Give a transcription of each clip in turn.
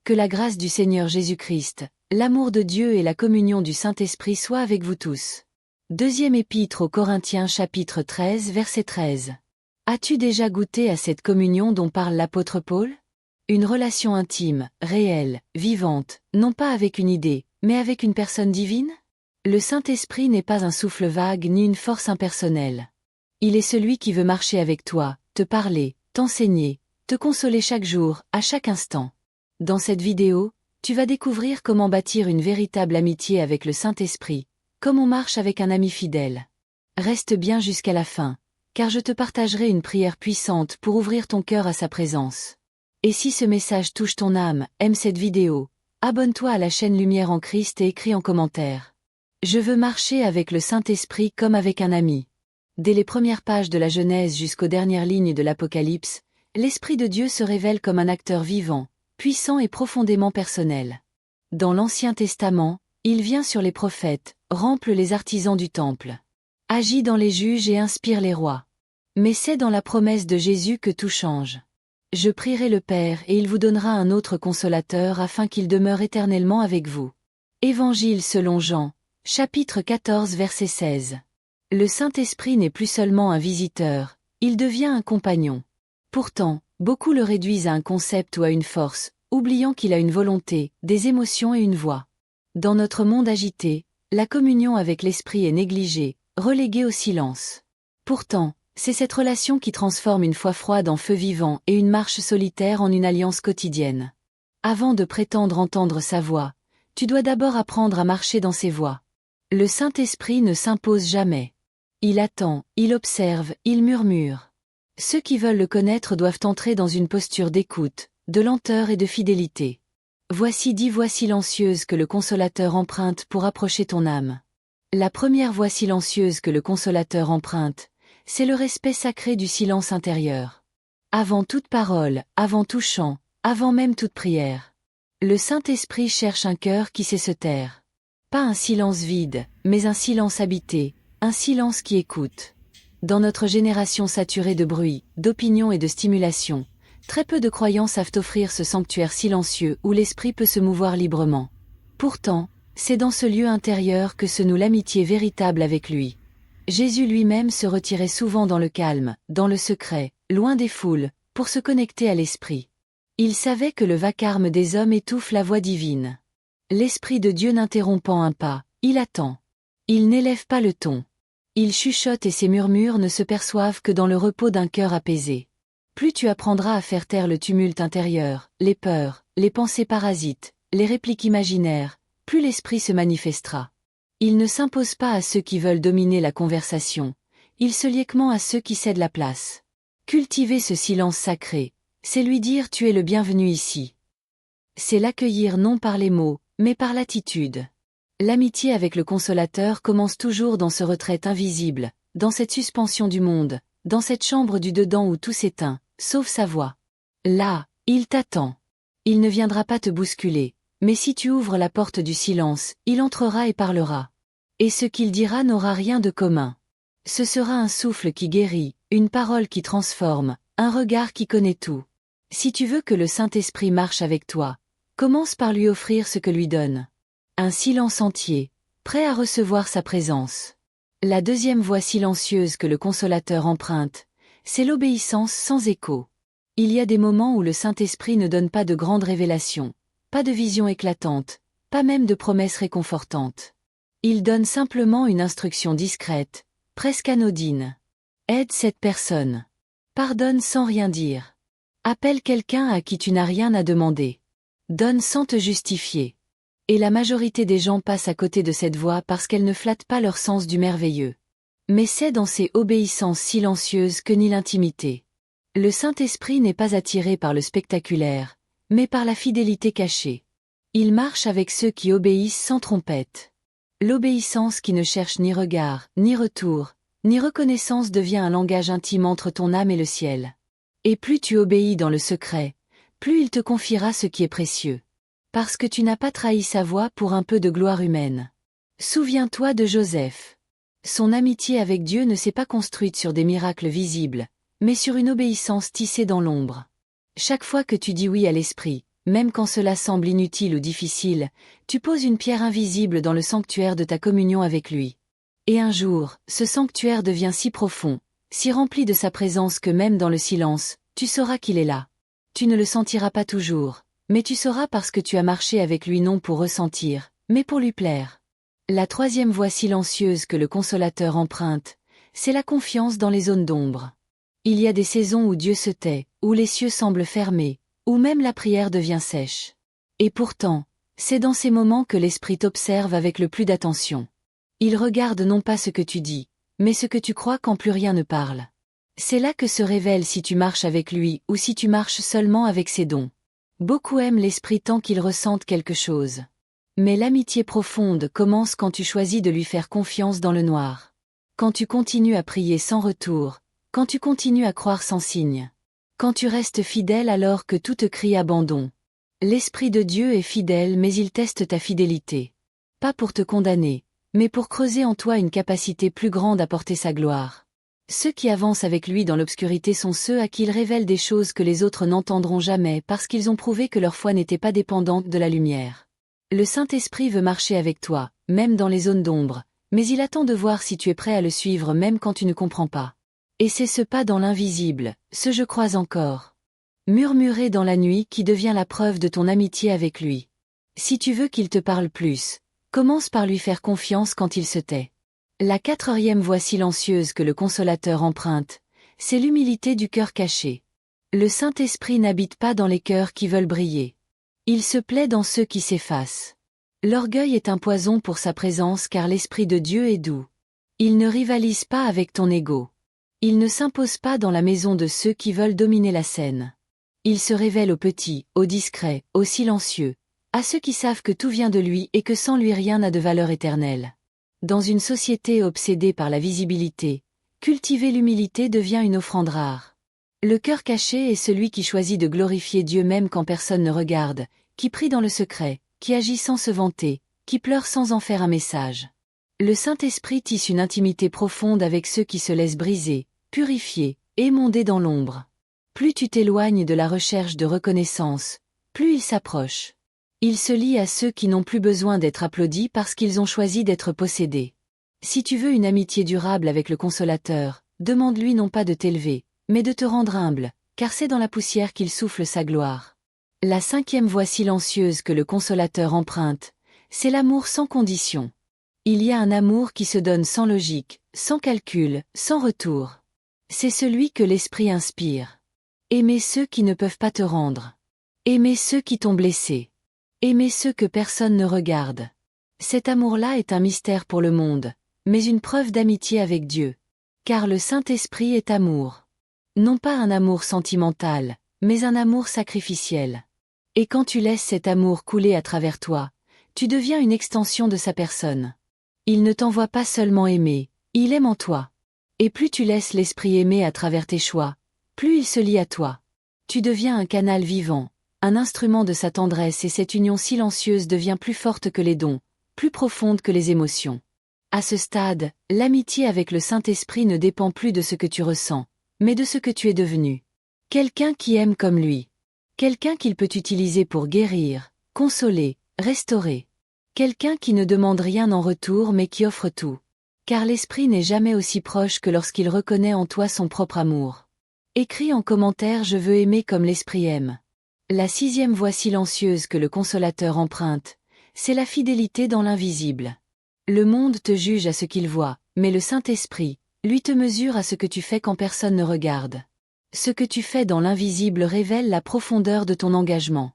Que la grâce du Seigneur Jésus-Christ, l'amour de Dieu et la communion du Saint-Esprit soient avec vous tous. Deuxième épître aux Corinthiens chapitre 13 verset 13. As-tu déjà goûté à cette communion dont parle l'apôtre Paul? Une relation intime, réelle, vivante, non pas avec une idée, mais avec une personne divine? Le Saint-Esprit n'est pas un souffle vague ni une force impersonnelle. Il est celui qui veut marcher avec toi, te parler, t'enseigner, te consoler chaque jour, à chaque instant. Dans cette vidéo, tu vas découvrir comment bâtir une véritable amitié avec le Saint-Esprit, comme on marche avec un ami fidèle. Reste bien jusqu'à la fin, car je te partagerai une prière puissante pour ouvrir ton cœur à sa présence. Et si ce message touche ton âme, aime cette vidéo, abonne-toi à la chaîne Lumière en Christ et écris en commentaire. Je veux marcher avec le Saint-Esprit comme avec un ami. Dès les premières pages de la Genèse jusqu'aux dernières lignes de l'Apocalypse, l'Esprit de Dieu se révèle comme un acteur vivant, puissant et profondément personnel. Dans l'Ancien Testament, il vient sur les prophètes, remplit les artisans du temple, agit dans les juges et inspire les rois. Mais c'est dans la promesse de Jésus que tout change. Je prierai le Père et il vous donnera un autre consolateur afin qu'il demeure éternellement avec vous. Évangile selon Jean, chapitre 14 verset 16. Le Saint-Esprit n'est plus seulement un visiteur, il devient un compagnon. Pourtant, beaucoup le réduisent à un concept ou à une force, oubliant qu'il a une volonté, des émotions et une voix. Dans notre monde agité, la communion avec l'Esprit est négligée, reléguée au silence. Pourtant, c'est cette relation qui transforme une foi froide en feu vivant et une marche solitaire en une alliance quotidienne. Avant de prétendre entendre sa voix, tu dois d'abord apprendre à marcher dans ses voies. Le Saint-Esprit ne s'impose jamais. Il attend, il observe, il murmure. Ceux qui veulent le connaître doivent entrer dans une posture d'écoute, de lenteur et de fidélité. Voici 10 voies silencieuses que le Consolateur emprunte pour approcher ton âme. La première voie silencieuse que le Consolateur emprunte, c'est le respect sacré du silence intérieur. Avant toute parole, avant tout chant, avant même toute prière. Le Saint-Esprit cherche un cœur qui sait se taire. Pas un silence vide, mais un silence habité, un silence qui écoute. Dans notre génération saturée de bruit, d'opinion et de stimulation, très peu de croyants savent offrir ce sanctuaire silencieux où l'esprit peut se mouvoir librement. Pourtant, c'est dans ce lieu intérieur que se noue l'amitié véritable avec lui. Jésus lui-même se retirait souvent dans le calme, dans le secret, loin des foules, pour se connecter à l'esprit. Il savait que le vacarme des hommes étouffe la voix divine. L'Esprit de Dieu n'interrompant un pas, il attend. Il n'élève pas le ton. Il chuchote et ses murmures ne se perçoivent que dans le repos d'un cœur apaisé. Plus tu apprendras à faire taire le tumulte intérieur, les peurs, les pensées parasites, les répliques imaginaires, plus l'esprit se manifestera. Il ne s'impose pas à ceux qui veulent dominer la conversation, il se lie aisément à ceux qui cèdent la place. Cultiver ce silence sacré, c'est lui dire tu es le bienvenu ici. C'est l'accueillir non par les mots, mais par l'attitude. L'amitié avec le Consolateur commence toujours dans ce retrait invisible, dans cette suspension du monde, dans cette chambre du dedans où tout s'éteint, sauf sa voix. Là, il t'attend. Il ne viendra pas te bousculer, mais si tu ouvres la porte du silence, il entrera et parlera. Et ce qu'il dira n'aura rien de commun. Ce sera un souffle qui guérit, une parole qui transforme, un regard qui connaît tout. Si tu veux que le Saint-Esprit marche avec toi, commence par lui offrir ce que lui donne. Un silence entier, prêt à recevoir sa présence. La deuxième voie silencieuse que le Consolateur emprunte, c'est l'obéissance sans écho. Il y a des moments où le Saint-Esprit ne donne pas de grandes révélations, pas de visions éclatantes, pas même de promesses réconfortantes. Il donne simplement une instruction discrète, presque anodine. Aide cette personne. Pardonne sans rien dire. Appelle quelqu'un à qui tu n'as rien à demander. Donne sans te justifier. Et la majorité des gens passent à côté de cette voie parce qu'elle ne flatte pas leur sens du merveilleux. Mais c'est dans ces obéissances silencieuses que naît l'intimité. Le Saint-Esprit n'est pas attiré par le spectaculaire, mais par la fidélité cachée. Il marche avec ceux qui obéissent sans trompette. L'obéissance qui ne cherche ni regard, ni retour, ni reconnaissance devient un langage intime entre ton âme et le ciel. Et plus tu obéis dans le secret, plus il te confiera ce qui est précieux. Parce que tu n'as pas trahi sa voix pour un peu de gloire humaine. Souviens-toi de Joseph. Son amitié avec Dieu ne s'est pas construite sur des miracles visibles, mais sur une obéissance tissée dans l'ombre. Chaque fois que tu dis oui à l'Esprit, même quand cela semble inutile ou difficile, tu poses une pierre invisible dans le sanctuaire de ta communion avec lui. Et un jour, ce sanctuaire devient si profond, si rempli de sa présence que même dans le silence, tu sauras qu'il est là. Tu ne le sentiras pas toujours, mais tu sauras parce que tu as marché avec lui non pour ressentir, mais pour lui plaire. La troisième voie silencieuse que le consolateur emprunte, c'est la confiance dans les zones d'ombre. Il y a des saisons où Dieu se tait, où les cieux semblent fermés, où même la prière devient sèche. Et pourtant, c'est dans ces moments que l'Esprit t'observe avec le plus d'attention. Il regarde non pas ce que tu dis, mais ce que tu crois quand plus rien ne parle. C'est là que se révèle si tu marches avec lui ou si tu marches seulement avec ses dons. Beaucoup aiment l'Esprit tant qu'ils ressentent quelque chose. Mais l'amitié profonde commence quand tu choisis de lui faire confiance dans le noir. Quand tu continues à prier sans retour, quand tu continues à croire sans signe. Quand tu restes fidèle alors que tout te crie abandon. L'Esprit de Dieu est fidèle mais il teste ta fidélité. Pas pour te condamner, mais pour creuser en toi une capacité plus grande à porter sa gloire. Ceux qui avancent avec lui dans l'obscurité sont ceux à qui il révèle des choses que les autres n'entendront jamais parce qu'ils ont prouvé que leur foi n'était pas dépendante de la lumière. Le Saint-Esprit veut marcher avec toi, même dans les zones d'ombre, mais il attend de voir si tu es prêt à le suivre même quand tu ne comprends pas. Et c'est ce pas dans l'invisible, ce je crois encore. Murmurer dans la nuit qui devient la preuve de ton amitié avec lui. Si tu veux qu'il te parle plus, commence par lui faire confiance quand il se tait. La quatrième voie silencieuse que le consolateur emprunte, c'est l'humilité du cœur caché. Le Saint-Esprit n'habite pas dans les cœurs qui veulent briller. Il se plaît dans ceux qui s'effacent. L'orgueil est un poison pour sa présence car l'Esprit de Dieu est doux. Il ne rivalise pas avec ton ego. Il ne s'impose pas dans la maison de ceux qui veulent dominer la scène. Il se révèle aux petits, aux discrets, aux silencieux, à ceux qui savent que tout vient de lui et que sans lui rien n'a de valeur éternelle. Dans une société obsédée par la visibilité, cultiver l'humilité devient une offrande rare. Le cœur caché est celui qui choisit de glorifier Dieu même quand personne ne regarde, qui prie dans le secret, qui agit sans se vanter, qui pleure sans en faire un message. Le Saint-Esprit tisse une intimité profonde avec ceux qui se laissent briser, purifier, émonder dans l'ombre. Plus tu t'éloignes de la recherche de reconnaissance, plus il s'approche. Il se lie à ceux qui n'ont plus besoin d'être applaudis parce qu'ils ont choisi d'être possédés. Si tu veux une amitié durable avec le Consolateur, demande-lui non pas de t'élever, mais de te rendre humble, car c'est dans la poussière qu'il souffle sa gloire. La cinquième voie silencieuse que le Consolateur emprunte, c'est l'amour sans condition. Il y a un amour qui se donne sans logique, sans calcul, sans retour. C'est celui que l'Esprit inspire. Aimer ceux qui ne peuvent pas te rendre. Aimer ceux qui t'ont blessé. Aimer ceux que personne ne regarde. Cet amour-là est un mystère pour le monde, mais une preuve d'amitié avec Dieu. Car le Saint-Esprit est amour. Non pas un amour sentimental, mais un amour sacrificiel. Et quand tu laisses cet amour couler à travers toi, tu deviens une extension de sa personne. Il ne t'envoie pas seulement aimer, il aime en toi. Et plus tu laisses l'Esprit aimer à travers tes choix, plus il se lie à toi. Tu deviens un canal vivant, un instrument de sa tendresse et cette union silencieuse devient plus forte que les dons, plus profonde que les émotions. À ce stade, l'amitié avec le Saint-Esprit ne dépend plus de ce que tu ressens, mais de ce que tu es devenu. Quelqu'un qui aime comme lui. Quelqu'un qu'il peut utiliser pour guérir, consoler, restaurer. Quelqu'un qui ne demande rien en retour mais qui offre tout. Car l'Esprit n'est jamais aussi proche que lorsqu'il reconnaît en toi son propre amour. Écris en commentaire « Je veux aimer comme l'Esprit aime ». La sixième voie silencieuse que le Consolateur emprunte, c'est la fidélité dans l'invisible. Le monde te juge à ce qu'il voit, mais le Saint-Esprit, lui te mesure à ce que tu fais quand personne ne regarde. Ce que tu fais dans l'invisible révèle la profondeur de ton engagement.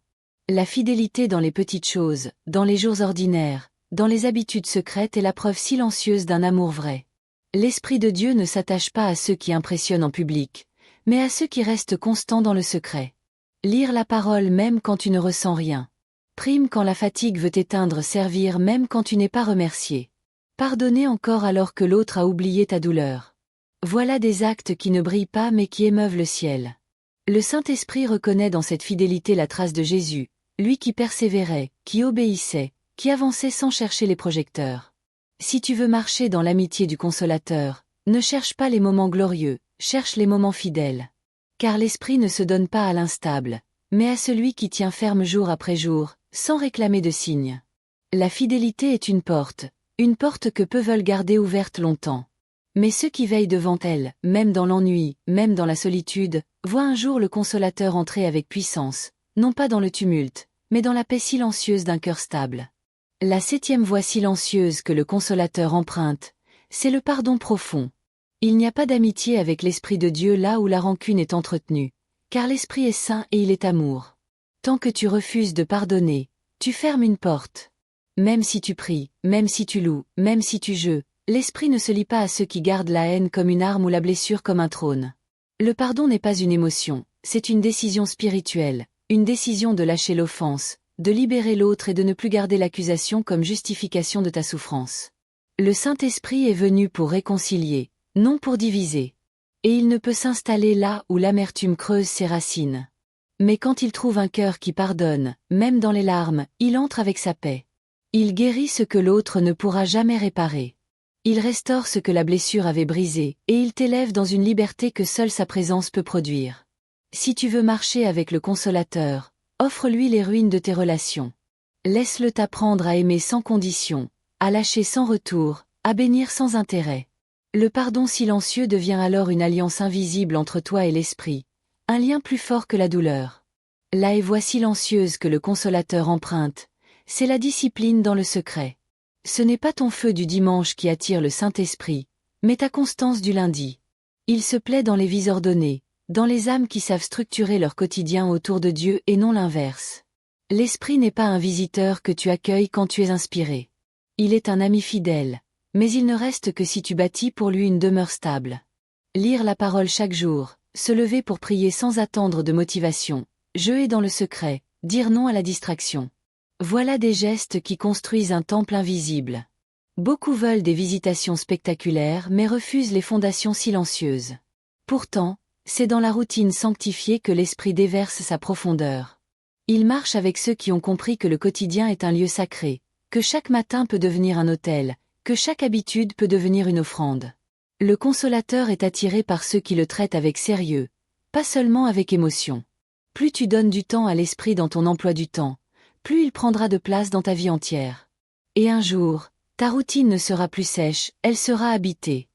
La fidélité dans les petites choses, dans les jours ordinaires, dans les habitudes secrètes est la preuve silencieuse d'un amour vrai. L'Esprit de Dieu ne s'attache pas à ceux qui impressionnent en public, mais à ceux qui restent constants dans le secret. Lire la parole même quand tu ne ressens rien. Prime quand la fatigue veut t'éteindre, servir même quand tu n'es pas remercié. Pardonner encore alors que l'autre a oublié ta douleur. Voilà des actes qui ne brillent pas mais qui émeuvent le ciel. Le Saint-Esprit reconnaît dans cette fidélité la trace de Jésus, lui qui persévérait, qui obéissait, qui avançait sans chercher les projecteurs. Si tu veux marcher dans l'amitié du Consolateur, ne cherche pas les moments glorieux, cherche les moments fidèles. Car l'Esprit ne se donne pas à l'instable, mais à celui qui tient ferme jour après jour, sans réclamer de signe. La fidélité est une porte que peu veulent garder ouverte longtemps. Mais ceux qui veillent devant elle, même dans l'ennui, même dans la solitude, voient un jour le Consolateur entrer avec puissance, non pas dans le tumulte, mais dans la paix silencieuse d'un cœur stable. La 7e voie silencieuse que le Consolateur emprunte, c'est le pardon profond. Il n'y a pas d'amitié avec l'Esprit de Dieu là où la rancune est entretenue, car l'Esprit est saint et il est amour. Tant que tu refuses de pardonner, tu fermes une porte. Même si tu pries, même si tu loues, même si tu jeûnes, l'Esprit ne se lie pas à ceux qui gardent la haine comme une arme ou la blessure comme un trône. Le pardon n'est pas une émotion, c'est une décision spirituelle, une décision de lâcher l'offense, de libérer l'autre et de ne plus garder l'accusation comme justification de ta souffrance. Le Saint-Esprit est venu pour réconcilier, non pour diviser. Et il ne peut s'installer là où l'amertume creuse ses racines. Mais quand il trouve un cœur qui pardonne, même dans les larmes, il entre avec sa paix. Il guérit ce que l'autre ne pourra jamais réparer. Il restaure ce que la blessure avait brisé, et il t'élève dans une liberté que seule sa présence peut produire. Si tu veux marcher avec le Consolateur, offre-lui les ruines de tes relations. Laisse-le t'apprendre à aimer sans condition, à lâcher sans retour, à bénir sans intérêt. Le pardon silencieux devient alors une alliance invisible entre toi et l'Esprit, un lien plus fort que la douleur. La voie silencieuse que le Consolateur emprunte, c'est la discipline dans le secret. Ce n'est pas ton feu du dimanche qui attire le Saint-Esprit, mais ta constance du lundi. Il se plaît dans les vies ordonnées, dans les âmes qui savent structurer leur quotidien autour de Dieu et non l'inverse. L'Esprit n'est pas un visiteur que tu accueilles quand tu es inspiré. Il est un ami fidèle, mais il ne reste que si tu bâtis pour lui une demeure stable. Lire la parole chaque jour, se lever pour prier sans attendre de motivation, jeûner dans le secret, dire non à la distraction. Voilà des gestes qui construisent un temple invisible. Beaucoup veulent des visitations spectaculaires mais refusent les fondations silencieuses. Pourtant, c'est dans la routine sanctifiée que l'Esprit déverse sa profondeur. Il marche avec ceux qui ont compris que le quotidien est un lieu sacré, que chaque matin peut devenir un autel, que chaque habitude peut devenir une offrande. Le Consolateur est attiré par ceux qui le traitent avec sérieux, pas seulement avec émotion. Plus tu donnes du temps à l'Esprit dans ton emploi du temps, plus il prendra de place dans ta vie entière. Et un jour, ta routine ne sera plus sèche, elle sera habitée.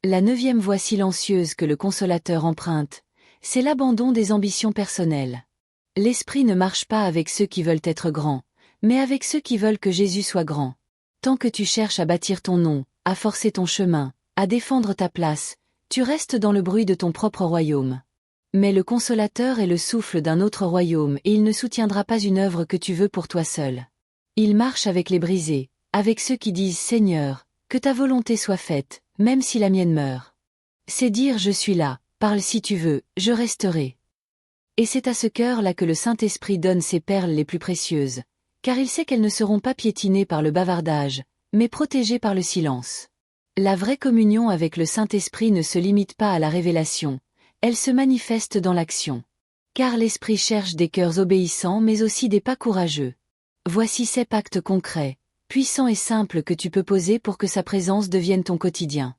La 9e voie silencieuse que le Consolateur emprunte, c'est l'abandon des ambitions personnelles. L'Esprit ne marche pas avec ceux qui veulent être grands, mais avec ceux qui veulent que Jésus soit grand. Tant que tu cherches à bâtir ton nom, à forcer ton chemin, à défendre ta place, tu restes dans le bruit de ton propre royaume. Mais le Consolateur est le souffle d'un autre royaume et il ne soutiendra pas une œuvre que tu veux pour toi seul. Il marche avec les brisés, avec ceux qui disent « Seigneur, que ta volonté soit faite, même si la mienne meurt. » C'est dire « Je suis là, parle si tu veux, je resterai. » Et c'est à ce cœur-là que le Saint-Esprit donne ses perles les plus précieuses, car il sait qu'elles ne seront pas piétinées par le bavardage, mais protégées par le silence. La vraie communion avec le Saint-Esprit ne se limite pas à la révélation, elle se manifeste dans l'action. Car l'Esprit cherche des cœurs obéissants mais aussi des pas courageux. Voici 7 actes concrets, puissants et simples que tu peux poser pour que sa présence devienne ton quotidien.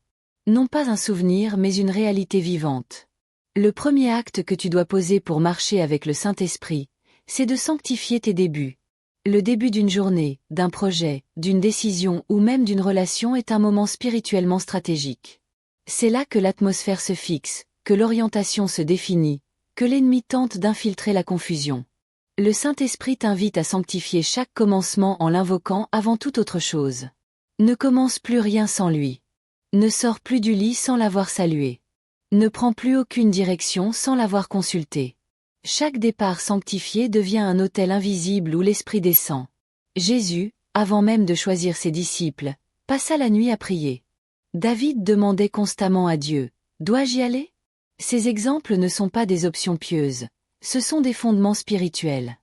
Non pas un souvenir mais une réalité vivante. Le premier acte que tu dois poser pour marcher avec le Saint-Esprit, c'est de sanctifier tes débuts. Le début d'une journée, d'un projet, d'une décision ou même d'une relation est un moment spirituellement stratégique. C'est là que l'atmosphère se fixe, que l'orientation se définit, que l'ennemi tente d'infiltrer la confusion. Le Saint-Esprit t'invite à sanctifier chaque commencement en l'invoquant avant toute autre chose. Ne commence plus rien sans lui. Ne sors plus du lit sans l'avoir salué. Ne prends plus aucune direction sans l'avoir consulté. Chaque départ sanctifié devient un autel invisible où l'Esprit descend. Jésus, avant même de choisir ses disciples, passa la nuit à prier. David demandait constamment à Dieu, « Dois-je y aller ?» Ces exemples ne sont pas des options pieuses, ce sont des fondements spirituels.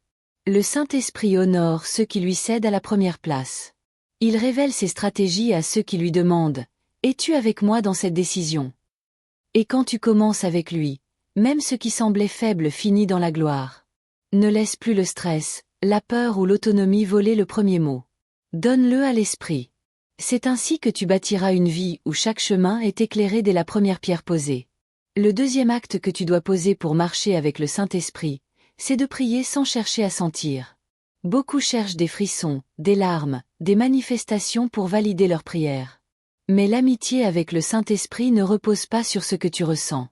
Le Saint-Esprit honore ceux qui lui cèdent à la première place. Il révèle ses stratégies à ceux qui lui demandent, « Es-tu avec moi dans cette décision ?» Et quand tu commences avec lui, même ce qui semblait faible finit dans la gloire. Ne laisse plus le stress, la peur ou l'autonomie voler le premier mot. Donne-le à l'Esprit. C'est ainsi que tu bâtiras une vie où chaque chemin est éclairé dès la première pierre posée. Le deuxième acte que tu dois poser pour marcher avec le Saint-Esprit, c'est de prier sans chercher à sentir. Beaucoup cherchent des frissons, des larmes, des manifestations pour valider leur prière. Mais l'amitié avec le Saint-Esprit ne repose pas sur ce que tu ressens.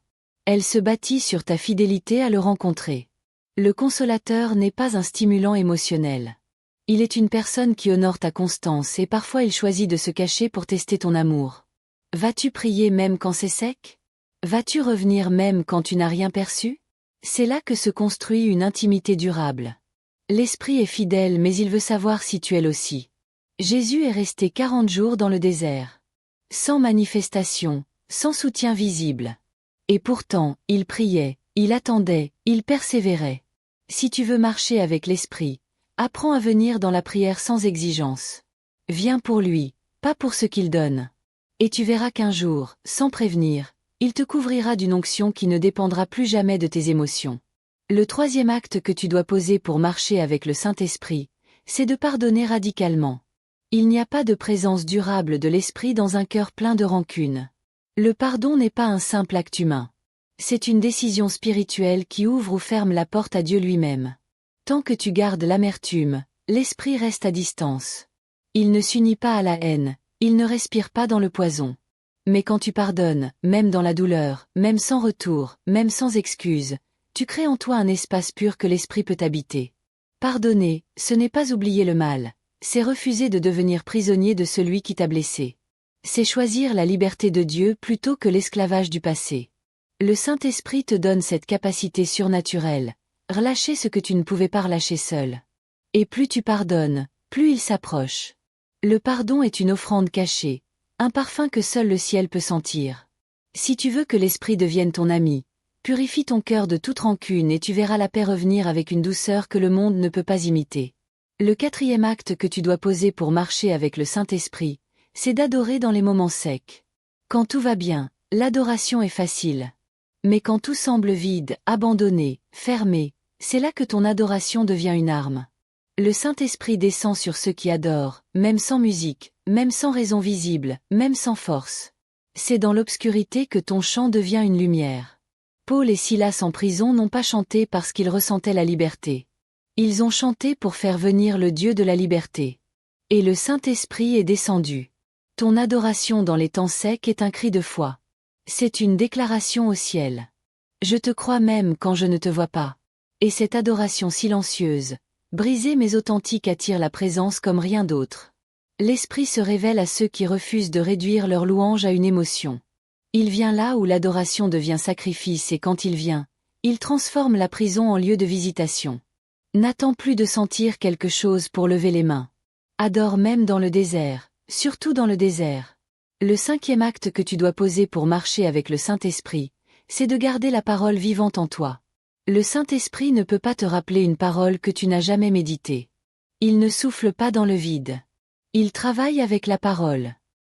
Elle se bâtit sur ta fidélité à le rencontrer. Le consolateur n'est pas un stimulant émotionnel. Il est une personne qui honore ta constance et parfois il choisit de se cacher pour tester ton amour. Vas-tu prier même quand c'est sec? Vas-tu revenir même quand tu n'as rien perçu? C'est là que se construit une intimité durable. L'Esprit est fidèle mais il veut savoir si tu es aussi. Jésus est resté 40 jours dans le désert. Sans manifestation, sans soutien visible. Et pourtant, il priait, il attendait, il persévérait. Si tu veux marcher avec l'Esprit, apprends à venir dans la prière sans exigence. Viens pour lui, pas pour ce qu'il donne. Et tu verras qu'un jour, sans prévenir, il te couvrira d'une onction qui ne dépendra plus jamais de tes émotions. Le troisième acte que tu dois poser pour marcher avec le Saint-Esprit, c'est de pardonner radicalement. Il n'y a pas de présence durable de l'Esprit dans un cœur plein de rancune. Le pardon n'est pas un simple acte humain. C'est une décision spirituelle qui ouvre ou ferme la porte à Dieu lui-même. Tant que tu gardes l'amertume, l'Esprit reste à distance. Il ne s'unit pas à la haine, il ne respire pas dans le poison. Mais quand tu pardonnes, même dans la douleur, même sans retour, même sans excuse, tu crées en toi un espace pur que l'Esprit peut habiter. Pardonner, ce n'est pas oublier le mal. C'est refuser de devenir prisonnier de celui qui t'a blessé. C'est choisir la liberté de Dieu plutôt que l'esclavage du passé. Le Saint-Esprit te donne cette capacité surnaturelle, relâcher ce que tu ne pouvais pas relâcher seul. Et plus tu pardonnes, plus il s'approche. Le pardon est une offrande cachée, un parfum que seul le ciel peut sentir. Si tu veux que l'Esprit devienne ton ami, purifie ton cœur de toute rancune et tu verras la paix revenir avec une douceur que le monde ne peut pas imiter. Le quatrième acte que tu dois poser pour marcher avec le Saint-Esprit, c'est d'adorer dans les moments secs. Quand tout va bien, l'adoration est facile. Mais quand tout semble vide, abandonné, fermé, c'est là que ton adoration devient une arme. Le Saint-Esprit descend sur ceux qui adorent, même sans musique, même sans raison visible, même sans force. C'est dans l'obscurité que ton chant devient une lumière. Paul et Silas en prison n'ont pas chanté parce qu'ils ressentaient la liberté. Ils ont chanté pour faire venir le Dieu de la liberté. Et le Saint-Esprit est descendu. Ton adoration dans les temps secs est un cri de foi. C'est une déclaration au ciel. Je te crois même quand je ne te vois pas. Et cette adoration silencieuse, brisée mais authentique attire la présence comme rien d'autre. L'Esprit se révèle à ceux qui refusent de réduire leur louange à une émotion. Il vient là où l'adoration devient sacrifice et quand il vient, il transforme la prison en lieu de visitation. N'attends plus de sentir quelque chose pour lever les mains. Adore même dans le désert, surtout dans le désert. Le cinquième acte que tu dois poser pour marcher avec le Saint-Esprit, c'est de garder la parole vivante en toi. Le Saint-Esprit ne peut pas te rappeler une parole que tu n'as jamais méditée. Il ne souffle pas dans le vide. Il travaille avec la parole.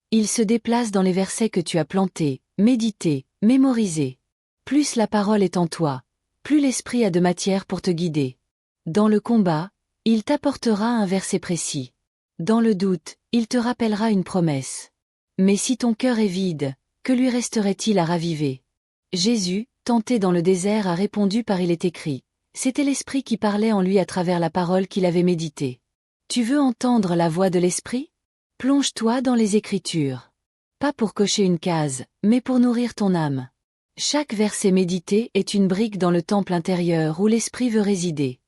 Il se déplace dans les versets que tu as plantés, médités, mémorisés. Plus la parole est en toi, plus l'Esprit a de matière pour te guider. Dans le combat, il t'apportera un verset précis. Dans le doute, il te rappellera une promesse. Mais si ton cœur est vide, que lui resterait-il à raviver? Jésus, tenté dans le désert, a répondu par il est écrit. C'était l'Esprit qui parlait en lui à travers la parole qu'il avait méditée. Tu veux entendre la voix de l'Esprit? Plonge-toi dans les Écritures. Pas pour cocher une case, mais pour nourrir ton âme. Chaque verset médité est une brique dans le temple intérieur où l'Esprit veut résider.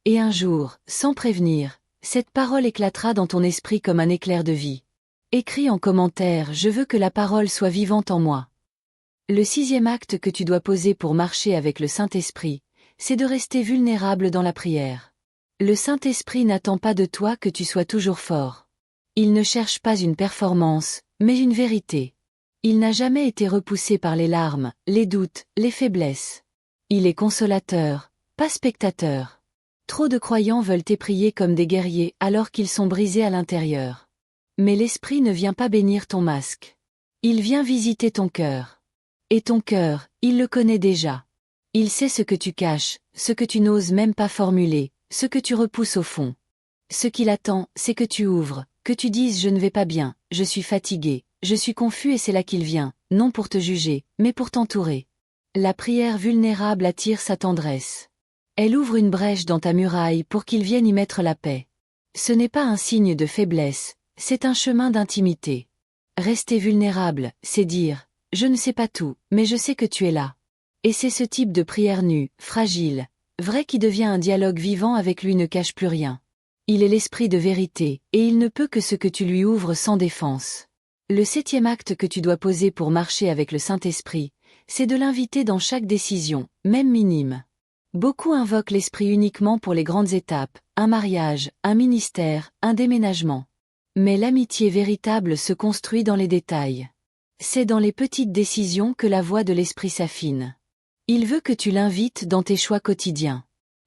Et un jour, sans prévenir, cette parole éclatera dans ton esprit comme un éclair de vie. Écris en commentaire « Je veux que la parole soit vivante en moi ». Le sixième acte que tu dois poser pour marcher avec le Saint-Esprit, c'est de rester vulnérable dans la prière. Le Saint-Esprit n'attend pas de toi que tu sois toujours fort. Il ne cherche pas une performance, mais une vérité. Il n'a jamais été repoussé par les larmes, les doutes, les faiblesses. Il est consolateur, pas spectateur. Trop de croyants veulent prier comme des guerriers alors qu'ils sont brisés à l'intérieur. Mais l'Esprit ne vient pas bénir ton masque. Il vient visiter ton cœur. Et ton cœur, il le connaît déjà. Il sait ce que tu caches, ce que tu n'oses même pas formuler, ce que tu repousses au fond. Ce qu'il attend, c'est que tu ouvres, que tu dises « Je ne vais pas bien, je suis fatigué, je suis confus » et c'est là qu'il vient, non pour te juger, mais pour t'entourer. La prière vulnérable attire sa tendresse. Elle ouvre une brèche dans ta muraille pour qu'il vienne y mettre la paix. Ce n'est pas un signe de faiblesse, c'est un chemin d'intimité. Rester vulnérable, c'est dire, je ne sais pas tout, mais je sais que tu es là. Et c'est ce type de prière nue, fragile, vrai qui devient un dialogue vivant avec lui ne cache plus rien. Il est l'esprit de vérité, et il ne peut que ce que tu lui ouvres sans défense. Le 7e acte que tu dois poser pour marcher avec le Saint-Esprit, c'est de l'inviter dans chaque décision, même minime. Beaucoup invoquent l'Esprit uniquement pour les grandes étapes, un mariage, un ministère, un déménagement. Mais l'amitié véritable se construit dans les détails. C'est dans les petites décisions que la voix de l'Esprit s'affine. Il veut que tu l'invites dans tes choix quotidiens.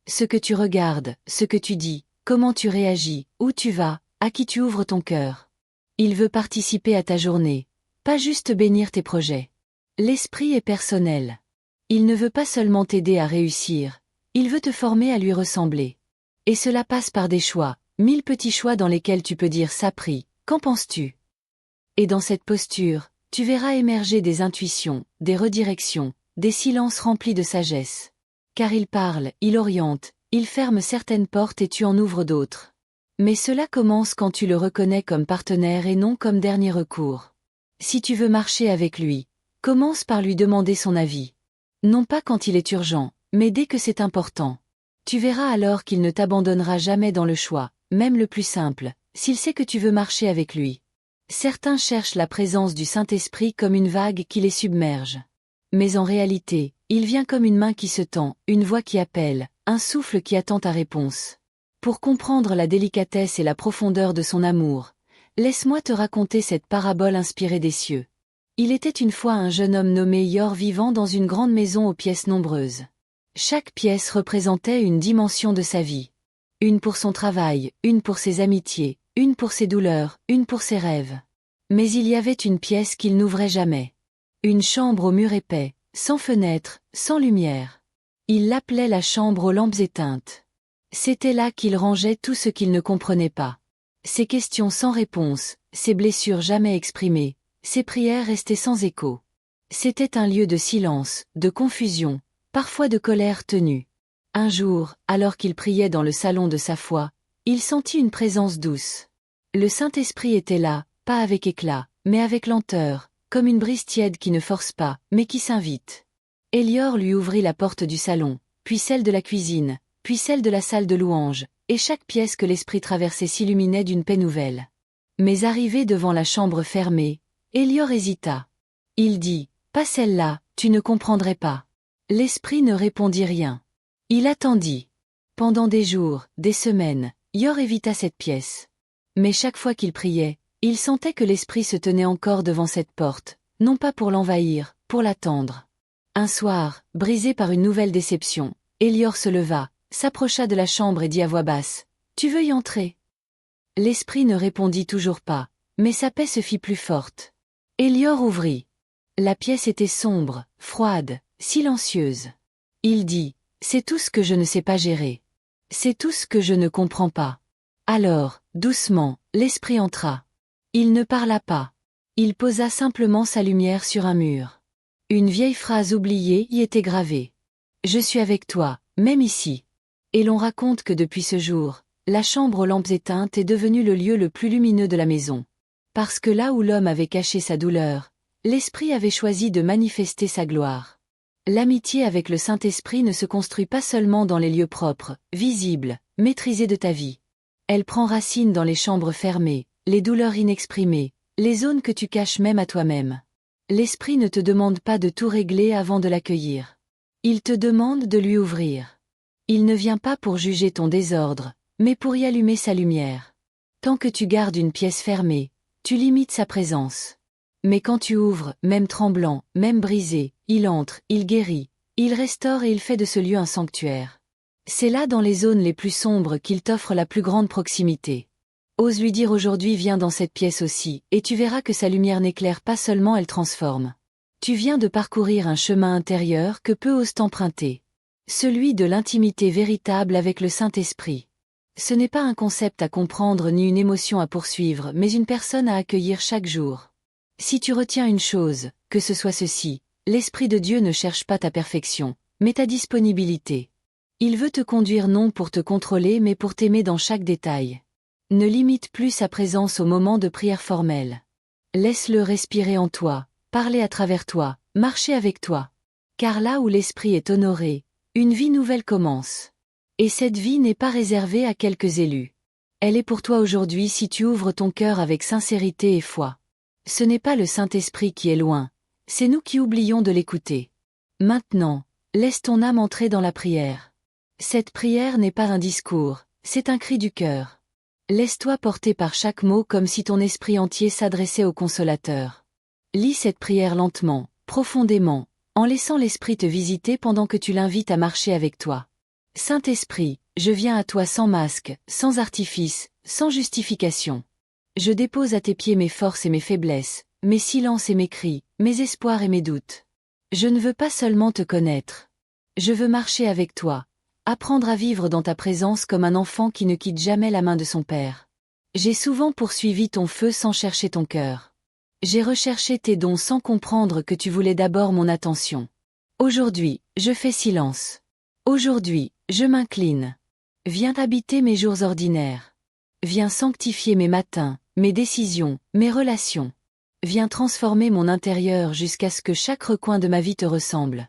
Ce que tu regardes, ce que tu dis, comment tu réagis, où tu vas, à qui tu ouvres ton cœur. Il veut participer à ta journée, pas juste bénir tes projets. L'Esprit est personnel. Il ne veut pas seulement t'aider à réussir, il veut te former à lui ressembler. Et cela passe par des choix, 1000 petits choix dans lesquels tu peux dire ça prie, qu'en penses-tu? Et dans cette posture, tu verras émerger des intuitions, des redirections, des silences remplis de sagesse. Car il parle, il oriente, il ferme certaines portes et tu en ouvres d'autres. Mais cela commence quand tu le reconnais comme partenaire et non comme dernier recours. Si tu veux marcher avec lui, commence par lui demander son avis. Non pas quand il est urgent, mais dès que c'est important. Tu verras alors qu'il ne t'abandonnera jamais dans le choix, même le plus simple, s'il sait que tu veux marcher avec lui. Certains cherchent la présence du Saint-Esprit comme une vague qui les submerge. Mais en réalité, il vient comme une main qui se tend, une voix qui appelle, un souffle qui attend ta réponse. Pour comprendre la délicatesse et la profondeur de son amour, laisse-moi te raconter cette parabole inspirée des cieux. Il était une fois un jeune homme nommé Yor vivant dans une grande maison aux pièces nombreuses. Chaque pièce représentait une dimension de sa vie. Une pour son travail, une pour ses amitiés, une pour ses douleurs, une pour ses rêves. Mais il y avait une pièce qu'il n'ouvrait jamais. Une chambre aux murs épais, sans fenêtre, sans lumière. Il l'appelait la chambre aux lampes éteintes. C'était là qu'il rangeait tout ce qu'il ne comprenait pas. Ses questions sans réponse, ses blessures jamais exprimées, ses prières restaient sans écho. C'était un lieu de silence, de confusion, parfois de colère tenue. Un jour, alors qu'il priait dans le salon de sa foi, il sentit une présence douce. Le Saint-Esprit était là, pas avec éclat, mais avec lenteur, comme une brise tiède qui ne force pas, mais qui s'invite. Élior lui ouvrit la porte du salon, puis celle de la cuisine, puis celle de la salle de louange, et chaque pièce que l'esprit traversait s'illuminait d'une paix nouvelle. Mais arrivé devant la chambre fermée, Élior hésita. Il dit, « Pas celle-là, tu ne comprendrais pas. » L'esprit ne répondit rien. Il attendit. Pendant des jours, des semaines, Yor évita cette pièce. Mais chaque fois qu'il priait, il sentait que l'esprit se tenait encore devant cette porte, non pas pour l'envahir, pour l'attendre. Un soir, brisé par une nouvelle déception, Élior se leva, s'approcha de la chambre et dit à voix basse, « Tu veux y entrer ?» L'esprit ne répondit toujours pas, mais sa paix se fit plus forte. Élior ouvrit. La pièce était sombre, froide, silencieuse. Il dit, « C'est tout ce que je ne sais pas gérer. C'est tout ce que je ne comprends pas. » Alors, doucement, l'esprit entra. Il ne parla pas. Il posa simplement sa lumière sur un mur. Une vieille phrase oubliée y était gravée. « Je suis avec toi, même ici. » Et l'on raconte que depuis ce jour, la chambre aux lampes éteintes est devenue le lieu le plus lumineux de la maison. Parce que là où l'homme avait caché sa douleur, l'esprit avait choisi de manifester sa gloire. L'amitié avec le Saint-Esprit ne se construit pas seulement dans les lieux propres, visibles, maîtrisés de ta vie. Elle prend racine dans les chambres fermées, les douleurs inexprimées, les zones que tu caches même à toi-même. L'Esprit ne te demande pas de tout régler avant de l'accueillir. Il te demande de lui ouvrir. Il ne vient pas pour juger ton désordre, mais pour y allumer sa lumière. Tant que tu gardes une pièce fermée, tu limites sa présence. Mais quand tu ouvres, même tremblant, même brisé, il entre, il guérit, il restaure et il fait de ce lieu un sanctuaire. C'est là dans les zones les plus sombres qu'il t'offre la plus grande proximité. Ose lui dire aujourd'hui viens dans cette pièce aussi, et tu verras que sa lumière n'éclaire pas seulement, elle transforme. Tu viens de parcourir un chemin intérieur que peu osent emprunter. Celui de l'intimité véritable avec le Saint-Esprit. Ce n'est pas un concept à comprendre ni une émotion à poursuivre, mais une personne à accueillir chaque jour. Si tu retiens une chose, que ce soit ceci, l'Esprit de Dieu ne cherche pas ta perfection, mais ta disponibilité. Il veut te conduire non pour te contrôler mais pour t'aimer dans chaque détail. Ne limite plus sa présence au moment de prière formelle. Laisse-le respirer en toi, parler à travers toi, marcher avec toi. Car là où l'esprit est honoré, une vie nouvelle commence. Et cette vie n'est pas réservée à quelques élus. Elle est pour toi aujourd'hui si tu ouvres ton cœur avec sincérité et foi. Ce n'est pas le Saint-Esprit qui est loin, c'est nous qui oublions de l'écouter. Maintenant, laisse ton âme entrer dans la prière. Cette prière n'est pas un discours, c'est un cri du cœur. Laisse-toi porter par chaque mot comme si ton esprit entier s'adressait au Consolateur. Lis cette prière lentement, profondément, en laissant l'Esprit te visiter pendant que tu l'invites à marcher avec toi. Saint-Esprit, je viens à toi sans masque, sans artifice, sans justification. Je dépose à tes pieds mes forces et mes faiblesses, mes silences et mes cris, mes espoirs et mes doutes. Je ne veux pas seulement te connaître. Je veux marcher avec toi, apprendre à vivre dans ta présence comme un enfant qui ne quitte jamais la main de son père. J'ai souvent poursuivi ton feu sans chercher ton cœur. J'ai recherché tes dons sans comprendre que tu voulais d'abord mon attention. Aujourd'hui, je fais silence. Aujourd'hui, je m'incline. Viens habiter mes jours ordinaires. Viens sanctifier mes matins, mes décisions, mes relations. Viens transformer mon intérieur jusqu'à ce que chaque recoin de ma vie te ressemble.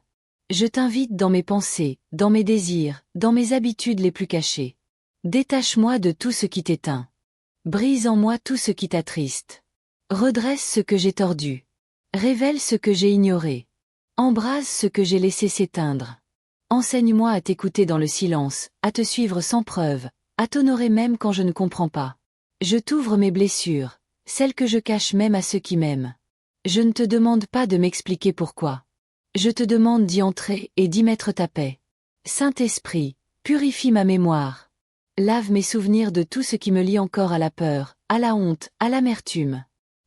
Je t'invite dans mes pensées, dans mes désirs, dans mes habitudes les plus cachées. Détache-moi de tout ce qui t'éteint. Brise en moi tout ce qui t'attriste. Redresse ce que j'ai tordu. Révèle ce que j'ai ignoré. Embrase ce que j'ai laissé s'éteindre. Enseigne-moi à t'écouter dans le silence, à te suivre sans preuve, à t'honorer même quand je ne comprends pas. Je t'ouvre mes blessures, celles que je cache même à ceux qui m'aiment. Je ne te demande pas de m'expliquer pourquoi. Je te demande d'y entrer et d'y mettre ta paix. Saint-Esprit, purifie ma mémoire. Lave mes souvenirs de tout ce qui me lie encore à la peur, à la honte, à l'amertume.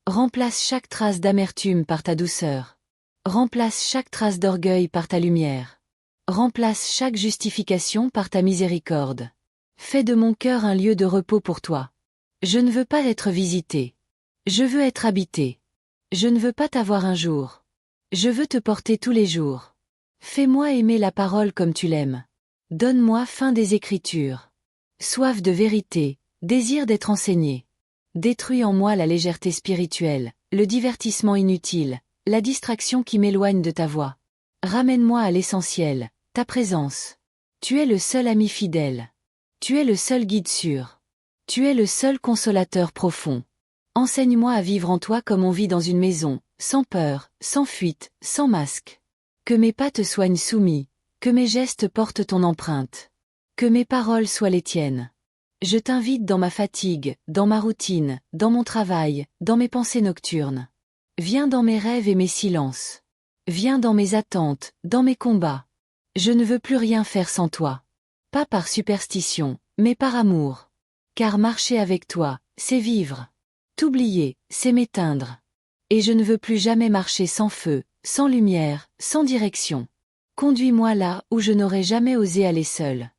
Remplace chaque trace d'amertume par ta douceur. Remplace chaque trace d'orgueil par ta lumière. Remplace chaque justification par ta miséricorde. Fais de mon cœur un lieu de repos pour toi. Je ne veux pas être visité. Je veux être habité. Je ne veux pas t'avoir un jour. Je veux te porter tous les jours. Fais-moi aimer la parole comme tu l'aimes. Donne-moi faim des Écritures. Soif de vérité, désir d'être enseigné. Détruis en moi la légèreté spirituelle, le divertissement inutile, la distraction qui m'éloigne de ta voix. Ramène-moi à l'essentiel, ta présence. Tu es le seul ami fidèle. Tu es le seul guide sûr. Tu es le seul consolateur profond. Enseigne-moi à vivre en toi comme on vit dans une maison, sans peur, sans fuite, sans masque. Que mes pas te soignent soumis, que mes gestes portent ton empreinte. Que mes paroles soient les tiennes. Je t'invite dans ma fatigue, dans ma routine, dans mon travail, dans mes pensées nocturnes. Viens dans mes rêves et mes silences. Viens dans mes attentes, dans mes combats. Je ne veux plus rien faire sans toi. Pas par superstition, mais par amour. Car marcher avec toi, c'est vivre. T'oublier, c'est m'éteindre. Et je ne veux plus jamais marcher sans feu, sans lumière, sans direction. Conduis-moi là où je n'aurais jamais osé aller seul.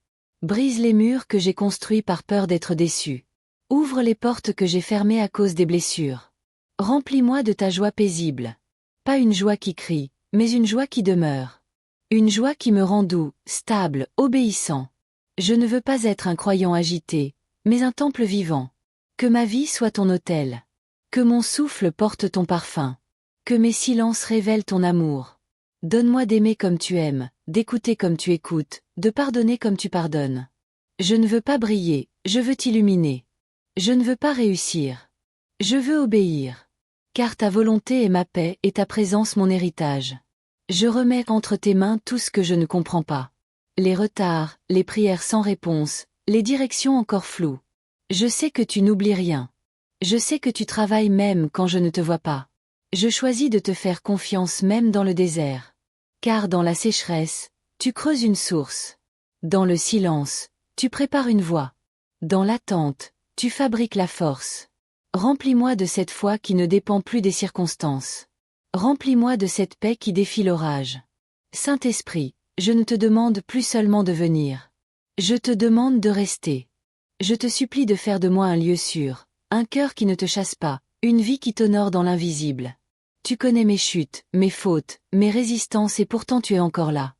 Brise les murs que j'ai construits par peur d'être déçu. Ouvre les portes que j'ai fermées à cause des blessures. Remplis-moi de ta joie paisible. Pas une joie qui crie, mais une joie qui demeure. Une joie qui me rend doux, stable, obéissant. Je ne veux pas être un croyant agité, mais un temple vivant. Que ma vie soit ton autel. Que mon souffle porte ton parfum. Que mes silences révèlent ton amour. Donne-moi d'aimer comme tu aimes, d'écouter comme tu écoutes, de pardonner comme tu pardonnes. Je ne veux pas briller, je veux t'illuminer. Je ne veux pas réussir. Je veux obéir. Car ta volonté est ma paix et ta présence mon héritage. Je remets entre tes mains tout ce que je ne comprends pas. Les retards, les prières sans réponse, les directions encore floues. Je sais que tu n'oublies rien. Je sais que tu travailles même quand je ne te vois pas. Je choisis de te faire confiance même dans le désert. Car dans la sécheresse, tu creuses une source. Dans le silence, tu prépares une voie. Dans l'attente, tu fabriques la force. Remplis-moi de cette foi qui ne dépend plus des circonstances. Remplis-moi de cette paix qui défie l'orage. Saint-Esprit, je ne te demande plus seulement de venir. Je te demande de rester. Je te supplie de faire de moi un lieu sûr, un cœur qui ne te chasse pas, une vie qui t'honore dans l'invisible. Tu connais mes chutes, mes fautes, mes résistances et pourtant tu es encore là.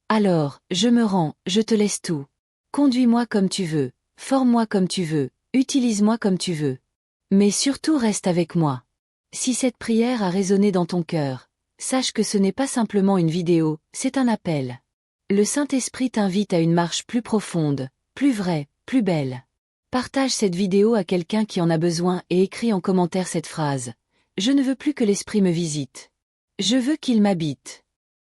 Alors, je me rends, je te laisse tout. Conduis-moi comme tu veux, forme-moi comme tu veux, utilise-moi comme tu veux. Mais surtout reste avec moi. Si cette prière a résonné dans ton cœur, sache que ce n'est pas simplement une vidéo, c'est un appel. Le Saint-Esprit t'invite à une marche plus profonde, plus vraie, plus belle. Partage cette vidéo à quelqu'un qui en a besoin et écris en commentaire cette phrase. Je ne veux plus que l'Esprit me visite. Je veux qu'il m'habite.